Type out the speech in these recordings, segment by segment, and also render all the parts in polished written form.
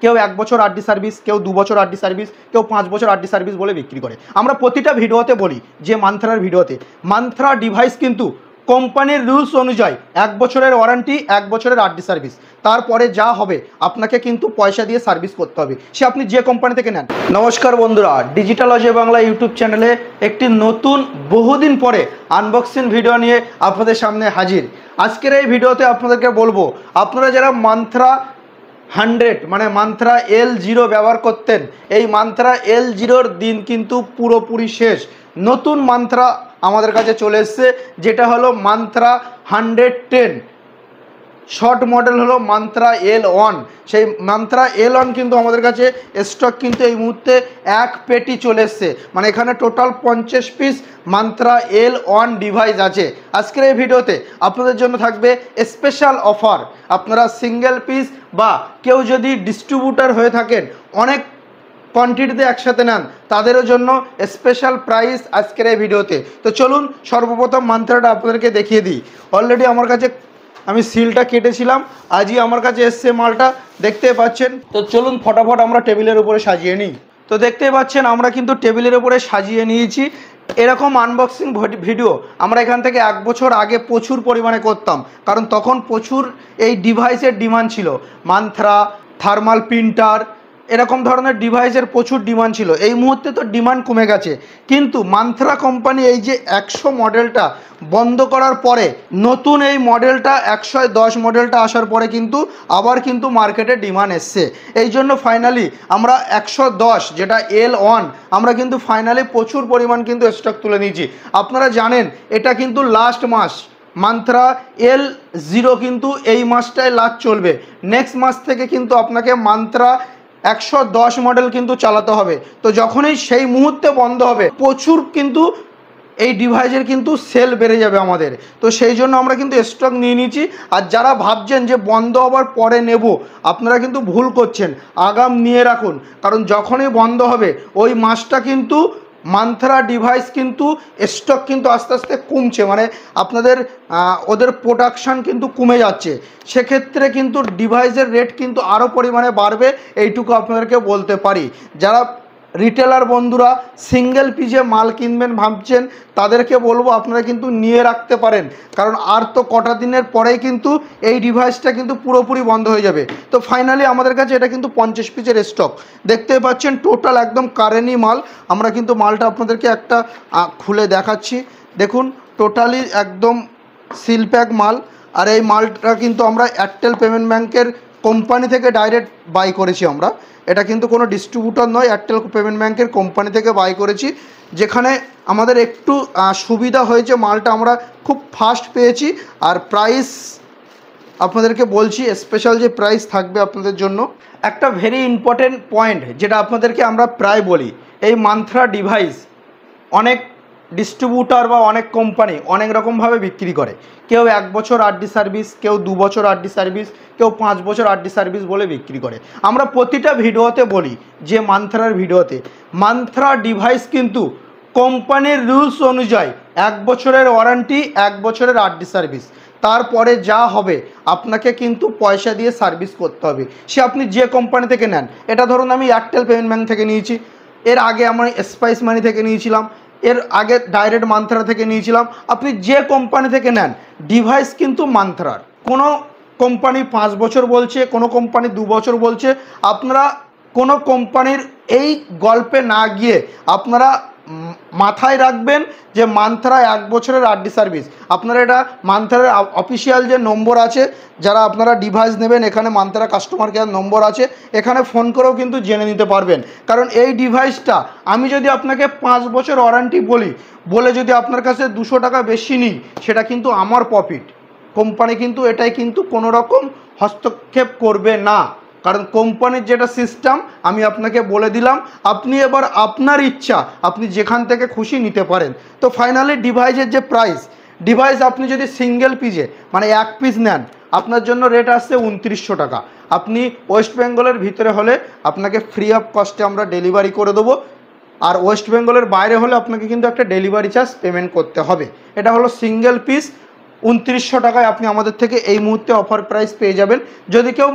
কেউ 1 বছর RD service, কেউ 2 বছর আরডি সার্ভিস, কেউ 5 বছর আরডি সার্ভিস বলে বিক্রি করে। আমরা প্রতিটা ভিডিওতে বলি যে মান্থরার ভিডিওতে মান্থরা ডিভাইস কিন্তু কোম্পানির রুলস অনুযায়ী 1 বছরের ওয়ারেন্টি, 1 বছরের আরডি সার্ভিস, তারপরে যা হবে আপনাকে কিন্তু পয়সা দিয়ে সার্ভিস করতে হবে, সে আপনি যে কোম্পানি থেকে নেন। নমস্কার বন্ধুরা, ডিজিটাল অজয় বাংলা ইউটিউব চ্যানেলে একটি নতুন বহুদিন পরে আনবক্সিং ভিডিও নিয়ে আপনাদের সামনে হাজির। আজকের এই ভিডিওতে আপনাদেরকে বলবো, আপনারা যারা মান্থরা 100 মানে মান্থরা L0 ব্যবহার করতেন, এই মান্থরা L0র দিন কিন্তু পুরোপুরি শেষ। নতুন মান্থরা আমাদের কাছে চলে এসছে, যেটা হলো মান্থরা 110। শর্ট মডেল হলো মান্থরা L1। সেই মান্থরা L1 কিন্তু আমাদের কাছে স্টক কিন্তু এই মুহূর্তে 1 পেটি চলে এসছে, মানে এখানে টোটাল 50 পিস মান্থরা L1 ডিভাইস আছে। আজকের এই ভিডিওতে আপনাদের জন্য থাকবে স্পেশাল অফার। আপনারা সিঙ্গেল পিস বা কেউ যদি ডিস্ট্রিবিউটার হয়ে থাকেন, অনেক কোয়ান্টিটিতে একসাথে নেন, তাদেরও জন্য স্পেশাল প্রাইস আজকের এই ভিডিওতে। তো চলুন সর্বপ্রথম মান্থরাটা আপনাদেরকে দেখিয়ে দিই। অলরেডি আমার কাছে আমি সিলটা কেটেছিলাম, আজই আমার কাছে এসছে মালটা, দেখতে পাচ্ছেন। তো চলুন ফটাফট আমরা টেবিলের উপরে সাজিয়ে নিই। তো দেখতে পাচ্ছেন আমরা কিন্তু টেবিলের উপরে সাজিয়ে নিয়েছি। এরকম আনবক্সিং ভিডিও আমরা এখান থেকে 1 বছর আগে প্রচুর পরিমাণে করতাম, কারণ তখন প্রচুর এই ডিভাইসের ডিমান্ড ছিল। মান্থরা, থার্মাল প্রিন্টার, এরকম ধরনের ডিভাইসের প্রচুর ডিমান্ড ছিল। এই মুহূর্তে তো ডিমান্ড কমে গেছে, কিন্তু মান্থরা কোম্পানি এই যে 100 মডেলটা বন্ধ করার পরে নতুন এই মডেলটা 110 মডেলটা আসার পরে কিন্তু আবার কিন্তু মার্কেটে ডিমান্ড এসছে। এই জন্য ফাইনালি আমরা 110 যেটা L1 আমরা কিন্তু ফাইনালি প্রচুর পরিমাণ কিন্তু স্টক তুলে নিয়েছি। আপনারা জানেন এটা কিন্তু লাস্ট মাস, মান্থরা L0 কিন্তু এই মাসটায় লাস্ট চলবে। নেক্সট মাস থেকে কিন্তু আপনাকে মান্থরা 110 মডেল কিন্তু চালাতে হবে। তো যখনই সেই মুহূর্তে বন্ধ হবে, প্রচুর কিন্তু এই ডিভাইসের কিন্তু সেল বেড়ে যাবে আমাদের। তো সেই জন্য আমরা কিন্তু স্টক নিয়ে নিয়েছি। আর যারা ভাবছেন যে বন্ধ হওয়ার পরে নেব, আপনারা কিন্তু ভুল করছেন, আগাম নিয়ে রাখুন, কারণ যখনই বন্ধ হবে ওই মাসটা কিন্তু মান্থরা ডিভাইস কিন্তু স্টক কিন্তু আস্তে আস্তে কমছে, মানে আপনাদের ওদের প্রোডাকশান কিন্তু কমে যাচ্ছে। সেক্ষেত্রে কিন্তু ডিভাইসের রেট কিন্তু আরও পরিমাণে বাড়বে, এইটুকু আপনাদেরকে বলতে পারি। যারা রিটেলার বন্ধুরা সিঙ্গেল পিসে মাল কিনবেন ভাবছেন, তাদেরকে বলবো আপনারা কিন্তু নিয়ে রাখতে পারেন, কারণ আর তো কটা দিনের পরেই কিন্তু এই ডিভাইসটা কিন্তু পুরোপুরি বন্ধ হয়ে যাবে। তো ফাইনালি আমাদের কাছে এটা কিন্তু 50 পিসের স্টক দেখতে পাচ্ছেন, টোটাল একদম কারেন্টই মাল। আমরা কিন্তু মালটা আপনাদেরকে একটা খুলে দেখাচ্ছি। দেখুন টোটালি একদম সিল প্যাক মাল। আর এই মালটা কিন্তু আমরা এয়ারটেল পেমেন্ট ব্যাংকের কোম্পানি থেকে ডাইরেক্ট বাই করেছি। আমরা এটা কিন্তু কোনো ডিস্ট্রিবিউটর নয়, এয়ারটেল পেমেন্ট ব্যাংকের কোম্পানি থেকে বাই করেছি, যেখানে আমাদের একটু সুবিধা হয়েছে, মালটা আমরা খুব ফাস্ট পেয়েছি। আর প্রাইস আপনাদেরকে বলছি, স্পেশাল যে প্রাইস থাকবে আপনাদের জন্য। একটা ভেরি ইম্পর্টেন্ট পয়েন্ট যেটা আপনাদেরকে আমরা প্রায় বলি, এই মান্থরা ডিভাইস অনেক ডিস্ট্রিবিউটার বা অনেক কোম্পানি অনেক রকমভাবে বিক্রি করে। কেউ 1 বছর আরডি সার্ভিস, কেউ 2 বছর আরডি সার্ভিস, কেউ 5 বছর আরডি সার্ভিস বলে বিক্রি করে। আমরা প্রতিটা ভিডিওতে বলি যে মান্থরার ভিডিওতে মান্থরা ডিভাইস কিন্তু কোম্পানির রুলস অনুযায়ী 1 বছরের ওয়ারেন্টি, 1 বছরের আরডি সার্ভিস, তারপরে যা হবে আপনাকে কিন্তু পয়সা দিয়ে সার্ভিস করতে হবে, সে আপনি যে কোম্পানি থেকে নেন। এটা ধরুন আমি এয়ারটেল পেমেন্ট ব্যাংক থেকে নিয়েছি, এর আগে আমরা স্পাইস মানি থেকে নিয়েছিলাম, এর আগে ডাইরেক্ট মান্থরা থেকে নিয়েছিলাম। আপনি যে কোম্পানি থেকে নেন, ডিভাইস কিন্তু মান্থরার। কোনো কোম্পানি 5 বছর বলছে, কোনো কোম্পানি 2 বছর বলছে। আপনারা কোনো কোম্পানির এই গল্পে না গিয়ে আপনারা মাথায় রাখবেন যে মান্থরা 1 বছরের আরডি সার্ভিস। আপনারা এটা মান্থরার অফিসিয়াল যে নম্বর আছে, যারা আপনারা ডিভাইস নেবেন, এখানে মান্থরা কাস্টমার কেয়ার নম্বর আছে, এখানে ফোন করেও কিন্তু জেনে নিতে পারবেন। কারণ এই ডিভাইসটা আমি যদি আপনাকে 5 বছর ওয়ারেন্টি বলে যদি আপনার কাছে 200 টাকা বেশি নিই, সেটা কিন্তু আমার প্রফিট। কোম্পানি কিন্তু এটাই কিন্তু কোনো রকম হস্তক্ষেপ করবে না, কারণ কোম্পানির যেটা সিস্টেম আমি আপনাকে বলে দিলাম। আপনি এবার আপনার ইচ্ছা আপনি যেখান থেকে খুশি নিতে পারেন। তো ফাইনালি ডিভাইসের যে প্রাইস, ডিভাইস আপনি যদি সিঙ্গেল পিসে মানে 1 পিস নেন, আপনার জন্য রেট আসছে 2900 টাকা। আপনি ওয়েস্ট বেঙ্গলের ভিতরে হলে আপনাকে ফ্রি অফ কস্টে আমরা ডেলিভারি করে দেবো, আর ওয়েস্ট বেঙ্গলের বাইরে হলে আপনাকে কিন্তু একটা ডেলিভারি চার্জ পেমেন্ট করতে হবে। এটা হলো সিঙ্গেল পিস 2900 টাকায় আপনি আমাদের থেকে এই মুহূর্তে অফার প্রাইস পেয়ে যাবেন। যদি কেউ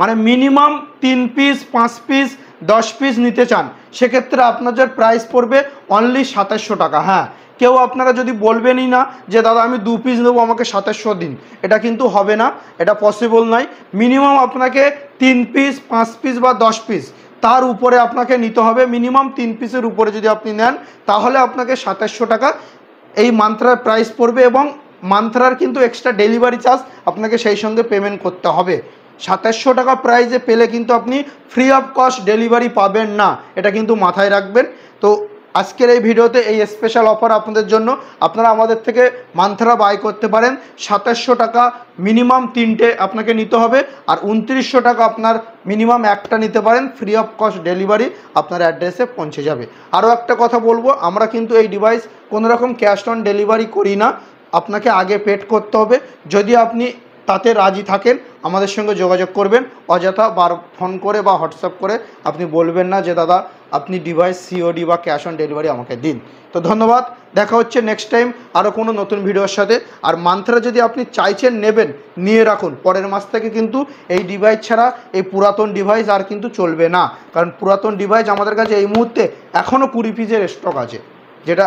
মানে মিনিমাম 3 পিস 5 পিস 10 পিস নিতে চান, সেক্ষেত্রে আপনাদের প্রাইস পড়বে অনলি 2700 টাকা। হ্যাঁ, কেউ আপনারা যদি বলবেনই না যে দাদা আমি 2 পিস নেবো আমাকে 2700 দিন, এটা কিন্তু হবে না, এটা পসিবল নয়। মিনিমাম আপনাকে 3 পিস 5 পিস বা 10 পিস তার উপরে আপনাকে নিতে হবে। মিনিমাম 3 পিসের উপরে যদি আপনি নেন তাহলে আপনাকে 2700 টাকা এই মান্ত্রার প্রাইস পড়বে, এবং মান্ত্রার কিন্তু এক্সট্রা ডেলিভারি চার্জ আপনাকে সেই সঙ্গে পেমেন্ট করতে হবে। 2700 টাকা প্রাইসে পেলে কিন্তু আপনি ফ্রি অফ কস্ট ডেলিভারি পাবেন না, এটা কিন্তু মাথায় রাখবেন। তো আজকের এই ভিডিওতে এই স্পেশাল অফার আপনাদের জন্য, আপনারা আমাদের থেকে মান্ত্রা বাই করতে পারেন। 2700 টাকা মিনিমাম 3টে আপনাকে নিতে হবে, আর 2900 টাকা আপনার মিনিমাম একটা নিতে পারেন, ফ্রি অফ কস্ট ডেলিভারি আপনার অ্যাড্রেসে পৌঁছে যাবে। আরও একটা কথা বলবো, আমরা কিন্তু এই ডিভাইস কোনো রকম ক্যাশ অন ডেলিভারি করি না, আপনাকে আগে পেড করতে হবে। যদি আপনি তাতে রাজি থাকেন আমাদের সঙ্গে যোগাযোগ করবেন, অযথা ফোন করে বা হোয়াটসঅ্যাপ করে আপনি বলবেন না যে দাদা আপনি ডিভাইস সিওডি বা ক্যাশ অন ডেলিভারি আমাকে দিন। তো ধন্যবাদ, দেখা হচ্ছে নেক্সট টাইম আরও কোনো নতুন ভিডিওর সাথে। আর মান্ত্রা যদি আপনি চাইছেন নেবেন, নিয়ে রাখুন, পরের মাস থেকে কিন্তু এই ডিভাইস ছাড়া এই পুরাতন ডিভাইস আর কিন্তু চলবে না, কারণ পুরাতন ডিভাইস আমাদের কাছে এই মুহূর্তে এখনও 20 পিসের স্টক আছে, যেটা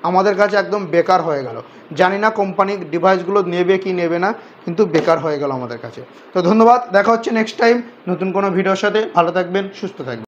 আমাদের কাছে একদম বেকার হয়ে গেল। জানি না কোম্পানি ডিভাইসগুলো নেবে কি নেবে না, কিন্তু বেকার হয়ে গেল আমাদের কাছে। তো ধন্যবাদ, দেখা হচ্ছে নেক্সট টাইম নতুন কোনো ভিডিওর সাথে। ভালো থাকবেন, সুস্থ থাকবেন।